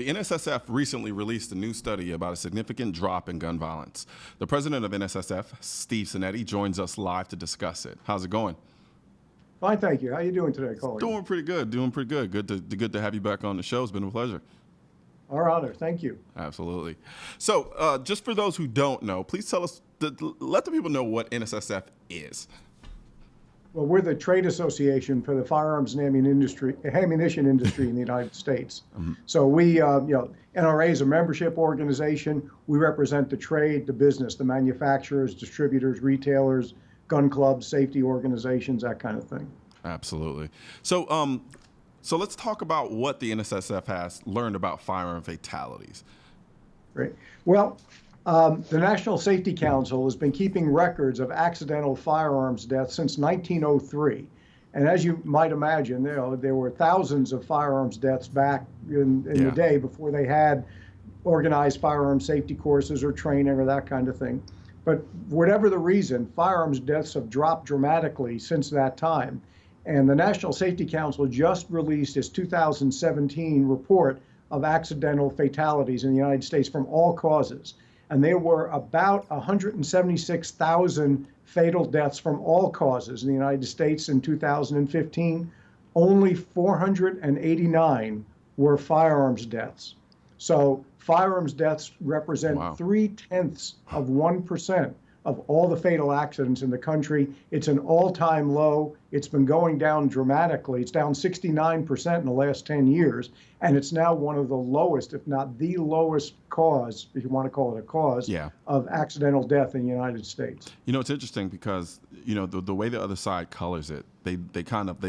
The NSSF recently released a new study about a significant drop in gun violence. The president of NSSF, Steve Sinetti, joins us live to discuss it. How's it going? Fine, thank you. How are you doing today, Colion? Doing pretty good. Good to have you back on the show. It's been a pleasure. Our honor. Thank you. Absolutely. So, just for those who don't know, please tell us, let the people know what NSSF is. Well, we're the trade association for the firearms and ammunition industry in the United States. Mm-hmm. So we, NRA is a membership organization. We represent the trade, the business, the manufacturers, distributors, retailers, gun clubs, safety organizations, that kind of thing. Absolutely. So, so let's talk about what the NSSF has learned about firearm fatalities. Great. Well, the National Safety Council has been keeping records of accidental firearms deaths since 1903. And as you might imagine, there were thousands of firearms deaths back in the day before they had organized firearm safety courses or training or that kind of thing. But whatever the reason, firearms deaths have dropped dramatically since that time. And the National Safety Council just released its 2017 report of accidental fatalities in the United States from all causes. And there were about 176,000 fatal deaths from all causes in the United States in 2015. Only 489 were firearms deaths. So firearms deaths represent 0.3% of all the fatal accidents in the country. It's an all-time low. It's been going down dramatically. It's down 69% in the last 10 years. And it's now one of the lowest, if not the lowest cause, if you want to call it a cause, of accidental death in the United States. You know, it's interesting because, you know, the way the other side colors it, they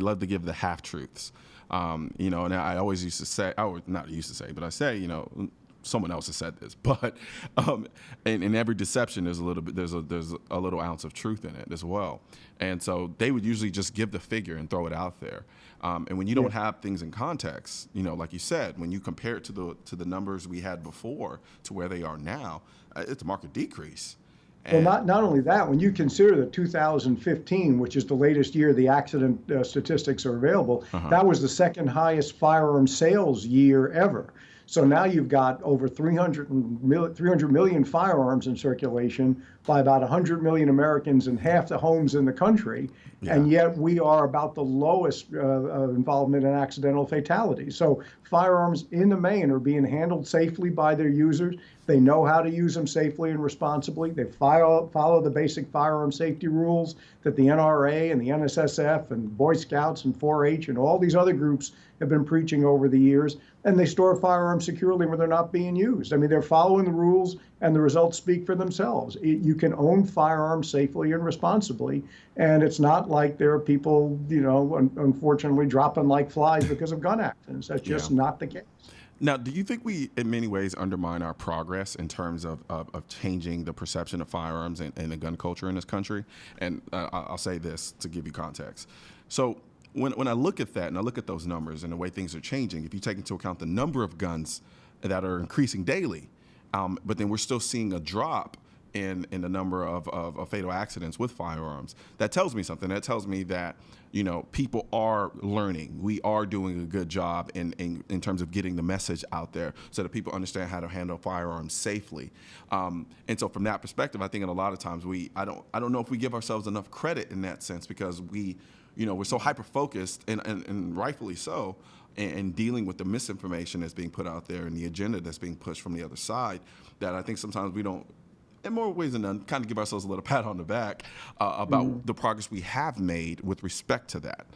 love to give the half-truths. You know, and I always used to say, but I say, you know, someone else has said this, but in every deception, there's a little ounce of truth in it as well. And so they would usually just give the figure and throw it out there. And when you don't have things in context, you know, like you said, when you compare it to the numbers we had before to where they are now, it's a marked decrease. Well, not only that, when you consider the 2015, which is the latest year the accident statistics are available, that was the second highest firearm sales year ever. So now you've got over 300 million firearms in circulation by about 100 million Americans in half the homes in the country. And yet we are about the lowest involvement in accidental fatalities. So firearms in the main are being handled safely by their users. They know how to use them safely and responsibly. They follow the basic firearm safety rules that the NRA and the NSSF and Boy Scouts and 4-H and all these other groups have been preaching over the years. And they store firearms securely when they're not being used. I mean, they're following the rules and the results speak for themselves. You can own firearms safely and responsibly. And it's not like there are people, you know, unfortunately dropping like flies because of gun accidents. That's just not the case. Now, do you think we, in many ways, undermine our progress in terms of changing the perception of firearms and the gun culture in this country? And I'll say this to give you context. So when I look at that and I look at those numbers and the way things are changing, if you take into account the number of guns that are increasing daily, but then we're still seeing a drop in the number of fatal accidents with firearms, that tells me something. That tells me that, you know, people are learning. We are doing a good job in terms of getting the message out there so that people understand how to handle firearms safely. And so from that perspective, I think in a lot of times I don't know if we give ourselves enough credit in that sense because we're so hyper-focused and rightfully so in dealing with the misinformation that's being put out there and the agenda that's being pushed from the other side that I think sometimes we don't, in more ways than none, kind of give ourselves a little pat on the back about the progress we have made with respect to that.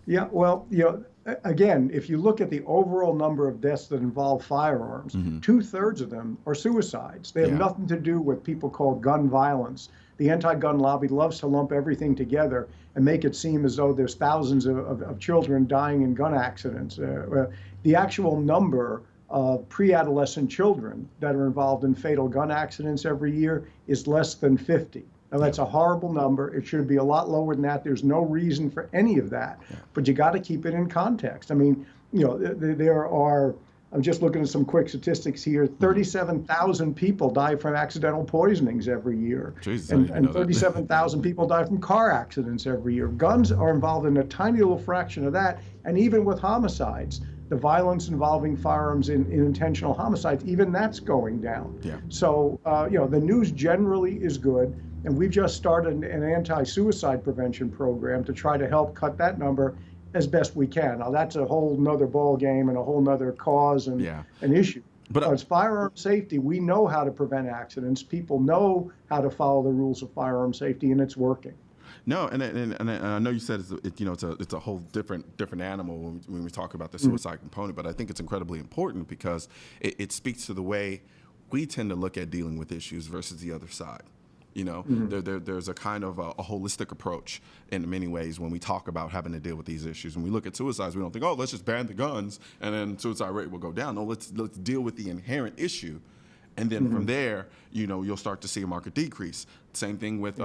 Yeah, well, you know, again, if you look at the overall number of deaths that involve firearms, 2/3 of them are suicides. They have nothing to do with people called gun violence. The anti-gun lobby loves to lump everything together and make it seem as though there's thousands of children dying in gun accidents. The actual number of pre-adolescent children that are involved in fatal gun accidents every year is less than 50. Now, that's a horrible number. It should be a lot lower than that. There's no reason for any of that. But you got to keep it in context. I mean, you know, there are, I'm just looking at some quick statistics here, 37,000 people die from accidental poisonings every year. Jesus, and 37,000 people die from car accidents every year. Guns are involved in a tiny little fraction of that. And even with homicides, the violence involving firearms in intentional homicides, even that's going down. Yeah. So, the news generally is good. And we've just started an anti-suicide prevention program to try to help cut that number as best we can. Now, that's a whole nother ball game and a whole nother cause and Yeah. an issue. But As firearm safety, we know how to prevent accidents. People know how to follow the rules of firearm safety, and it's working. no, and I know you said it's a whole different animal when we talk about the suicide component, but I think it's incredibly important because it speaks to the way we tend to look at dealing with issues versus the other side. There's a kind of a holistic approach in many ways when we talk about having to deal with these issues. When we look at suicides, we don't think, oh, let's just ban the guns and then suicide rate will go down. No, let's deal with the inherent issue. And then from there, you'll start to see a market decrease. Same thing with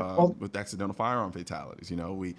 accidental firearm fatalities. The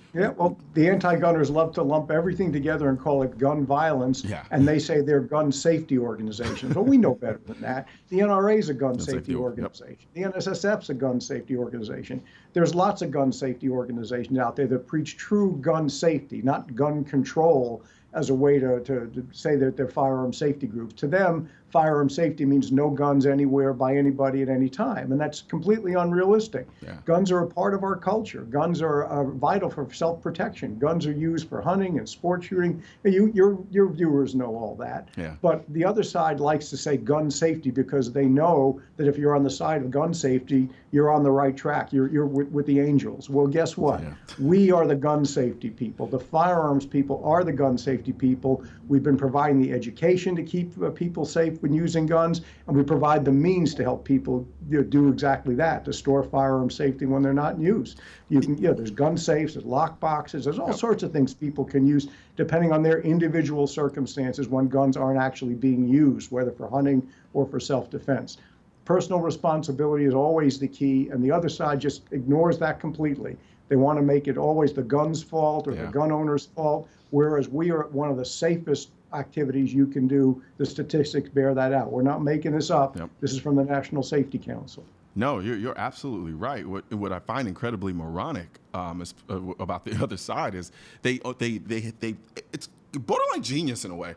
anti-gunners love to lump everything together and call it gun violence, and they say they're gun safety organizations. But we know better than that. The NRA is a gun safety organization. Yep. The NSSF is a gun safety organization. There's lots of gun safety organizations out there that preach true gun safety, not gun control, as a way to say that they're firearm safety groups. To them, firearm safety means no guns anywhere by anybody at any time, and that's completely unrealistic. Yeah. Guns are a part of our culture. Guns are vital for self-protection. Guns are used for hunting and sport shooting. Your viewers know all that. Yeah. But the other side likes to say gun safety because they know that if you're on the side of gun safety, you're on the right track. You're with the angels. Well, guess what? Yeah. We are the gun safety people. The firearms people are the gun safety people. We've been providing the education to keep people safe when using guns, and we provide the means to help people do exactly that, to store firearm safety when they're not in use. There's gun safes, there's lock boxes, there's all sorts of things people can use depending on their individual circumstances when guns aren't actually being used, whether for hunting or for self-defense. Personal responsibility is always the key, and the other side just ignores that completely. They want to make it always the gun's fault or the gun owner's fault, whereas we are one of the safest activities you can do. The statistics bear that out. We're not making this up. Yep. This is from the National Safety Council. No, you're absolutely right. What I find incredibly moronic about the other side is they it's borderline genius in a way.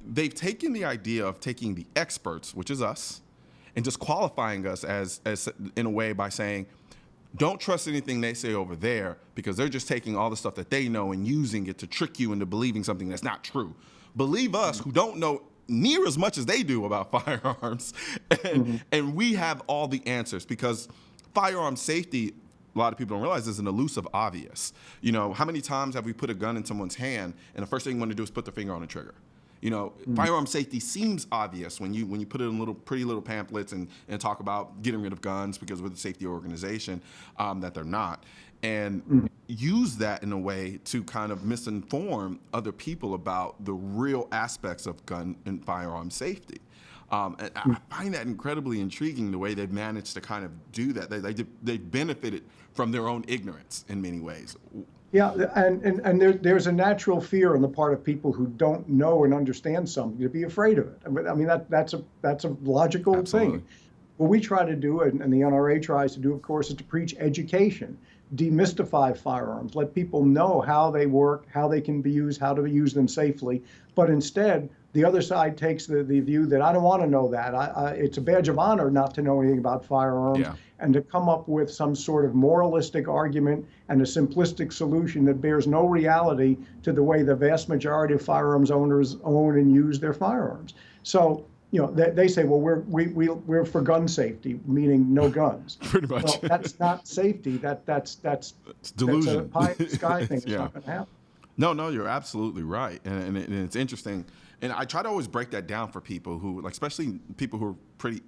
They've taken the idea of taking the experts, which is us, and just qualifying us as in a way by saying, don't trust anything they say over there because they're just taking all the stuff that they know and using it to trick you into believing something that's not true. Believe us who don't know near as much as they do about firearms, and we have all the answers because firearm safety, a lot of people don't realize, is an elusive obvious. How many times have we put a gun in someone's hand and the first thing you want to do is put their finger on the trigger? Firearm safety seems obvious when you put it in pretty little pamphlets and talk about getting rid of guns because we're the safety organization, that they're not. And use that in a way to kind of misinform other people about the real aspects of gun and firearm safety. And I find that incredibly intriguing, the way they've managed to kind of do that. They benefited from their own ignorance in many ways. Yeah, and there's a natural fear on the part of people who don't know and understand something to be afraid of it. I mean that's a logical Absolutely. thing. What we try to do, and the NRA tries to do, of course, is to preach education, demystify firearms, let people know how they work, how they can be used, how to use them safely. But instead, the other side takes the view that I don't want to know that. It's a badge of honor not to know anything about firearms, and to come up with some sort of moralistic argument and a simplistic solution that bears no reality to the way the vast majority of firearms owners own and use their firearms. So, they say, well, we're for gun safety, meaning no guns. Pretty much. Well, that's not safety. That's it's delusion. That's a pie in the sky thing. It's not going to happen. No, you're absolutely right, and it's interesting. And I try to always break that down for people who, especially people who are pretty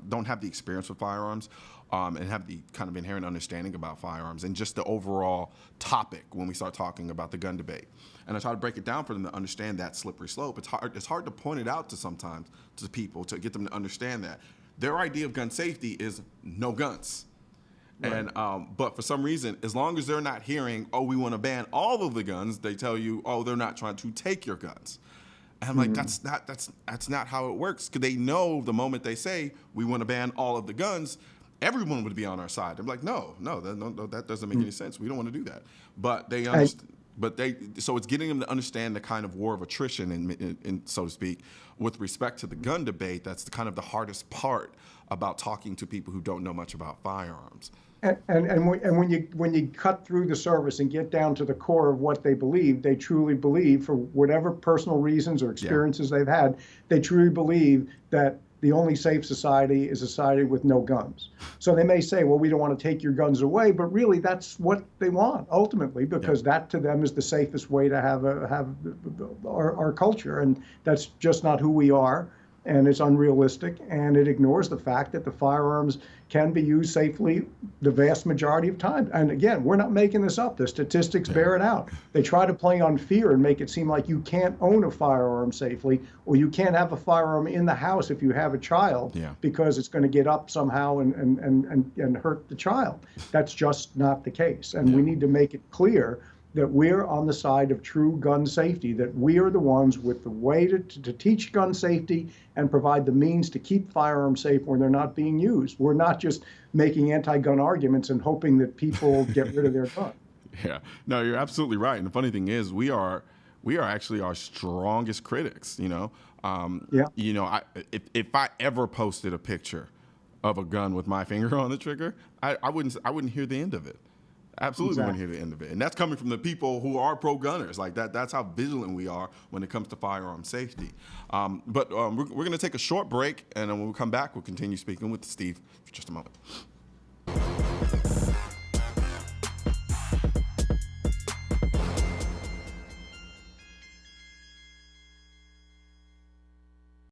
don't have the experience with firearms, and have the kind of inherent understanding about firearms and just the overall topic when we start talking about the gun debate. And I try to break it down for them to understand that slippery slope. It's hard to point it out sometimes to people to get them to understand that their idea of gun safety is no guns. Right. And but for some reason, as long as they're not hearing, oh, we want to ban all of the guns, they tell you, oh, they're not trying to take your guns. And I'm like, that's not how it works. Because they know the moment they say we want to ban all of the guns, everyone would be on our side. They're like, no, that doesn't make any sense. We don't want to do that. But they understand. But so it's getting them to understand the kind of war of attrition, in so to speak, with respect to the gun debate. That's kind of the hardest part about talking to people who don't know much about firearms. And when you cut through the surface and get down to the core of what they believe, they truly believe, for whatever personal reasons or experiences they've had, they truly believe that the only safe society is a society with no guns. So they may say, well, we don't want to take your guns away, but really that's what they want ultimately, because that to them is the safest way to have our culture. And that's just not who we are. And it's unrealistic, and it ignores the fact that the firearms can be used safely the vast majority of time. And again, we're not making this up. The statistics bear it out. They try to play on fear and make it seem like you can't own a firearm safely, or you can't have a firearm in the house if you have a child because it's going to get up somehow and hurt the child. That's just not the case. And we need to make it clear that we're on the side of true gun safety, that we are the ones with the way to teach gun safety and provide the means to keep firearms safe when they're not being used. We're not just making anti-gun arguments and hoping that people get rid of their gun. Yeah, no, you're absolutely right. And the funny thing is, we are actually our strongest critics. You know, if I ever posted a picture of a gun with my finger on the trigger, I wouldn't hear the end of it. Absolutely wouldn't hear the end of it. And that's coming from the people who are pro-gunners. Like that's how vigilant we are when it comes to firearm safety. But we're going to take a short break, and then when we come back, we'll continue speaking with Steve for just a moment.